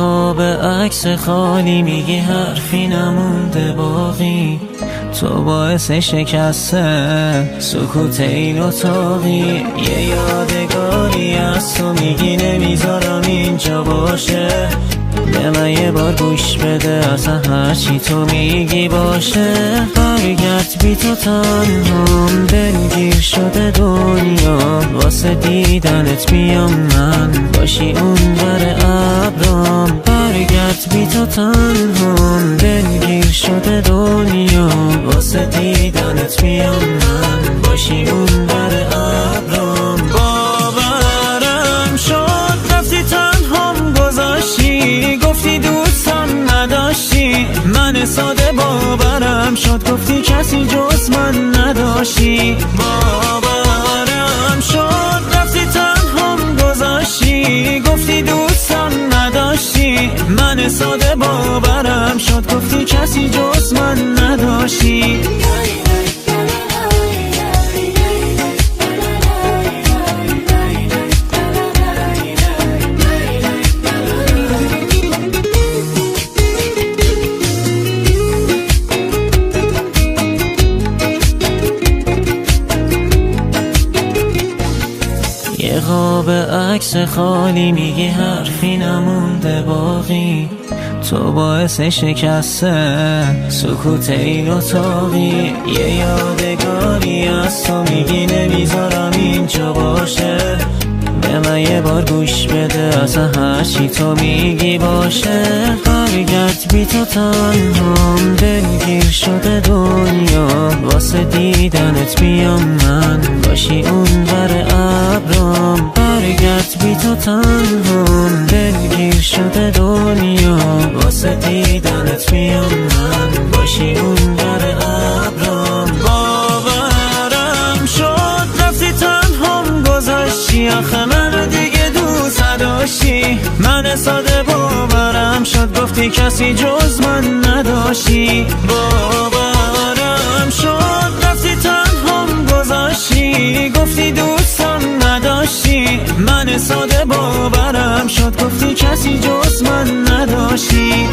قاب عکس خالی میگی حرفی نمونده باقی، تو باعث شکسته سکوت این اتاقی. یه یادگاری از تو میگی نمیذارم اینجا باشه، به من یه بار گوش بده اصلا هرچی تو میگی باشه. برگرد بی تو تنهام، دلگیر شده دنیا، واسه دیدنت بیام من باشی اون بر ابرام. برگرد بی تو تنهام، دلگیر شده دنیا، واسه دیدنت بیام من باشی اون بر ابرام. باورم شد رفتی تنهام گذاشتی، گفتی دوستم نداشتی، من ساده باورم شد گفتی کسی جز من نداشتی. باورم شد رفتی تنهام گذاشتی، گفتی دوستم نداشتی، من ساده باورم شد گفتی کسی جز من نداشتی. یه قاب عکس خالی میگی حرفی نمونده باقی، تو باعث شکسته سکوت این اتاقی. یه یادگاری از تو میگی نمیذارم اینجا باشه، به من یه بار گوش بده اصلا هرچی تو میگی باشه. برگرد بی تو تنهام، دلگیر شده دنیا، واسه دیدنت بیام من باشی اون بر ابرام. برگرد بی تو تنهام، دلگیر شده دنیا، واسه دیدنت بیام من باشی اون بر ابرام. باورم شد رفتی تنهام گذاشتی، آخه من دیگه دوست نداشتی، من ساده باورم شد گفتی کسی جز من نداشتی. باورم شد رفتی تنهام گذاشتی، گفتی دوستم نداشتی، من ساده باورم شد گفتی کسی جز من نداشتی.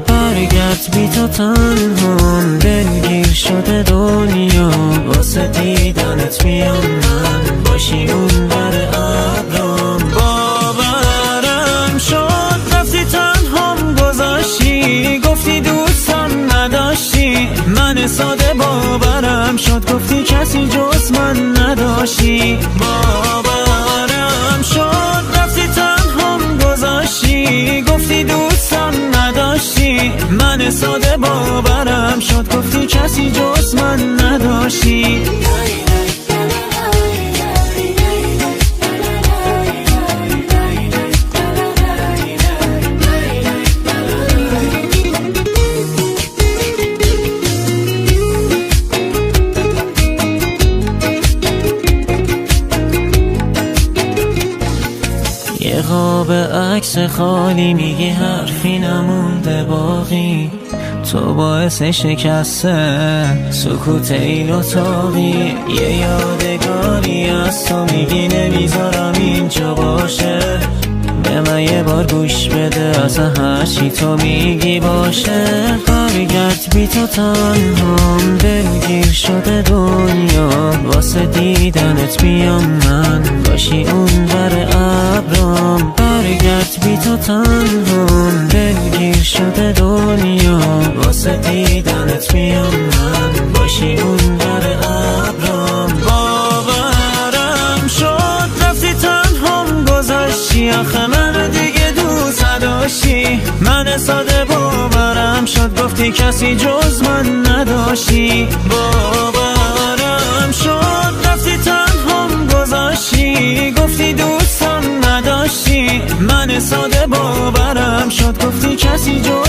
برگرد بی تو تنهام، دلگیر شده دنیا، واسه دیدنت بیام من باشی اون بر ابرام. باورم شد رفتی تنهام گذاشتی، گفتی دوستم نداشتی، من ساده باورم شد گفتی کسی جز من نداشتی. باورم شد رفتی تنهام گذاشتی، گفتی دوستم نداشتی، من ساده باورم شد گفتی کسی جز من نداشتی. یه قاب عکس خالی میگی حرفی نمونده باقی، تو باعث شکسته سکوت این اتاقی. یه یادگاری از تو میگی نمیذارم اینجا باشه، به من یه بار گوش بده اصلا هرچی تو میگی باشه. برگرد بی تو تنهام، دلگیر شده دنیا، واسه دیدنت بیام من باشی اون بر ابرام. برگرد بی تو تنهام، دلگیر شده دنیا، واسه دیدنت بیام من باشی اون بر ابرام. باورم شد رفتی تنهام گذاشتی، آخه من دیگه دوست نداشتی، من ساده باورم شد گفتی کسی جز من نداشتی. باورم شد رفتی تنهام گذاشتی، گفتی دوستم نداشتی، من ساده باورم شد گفتی کسی جز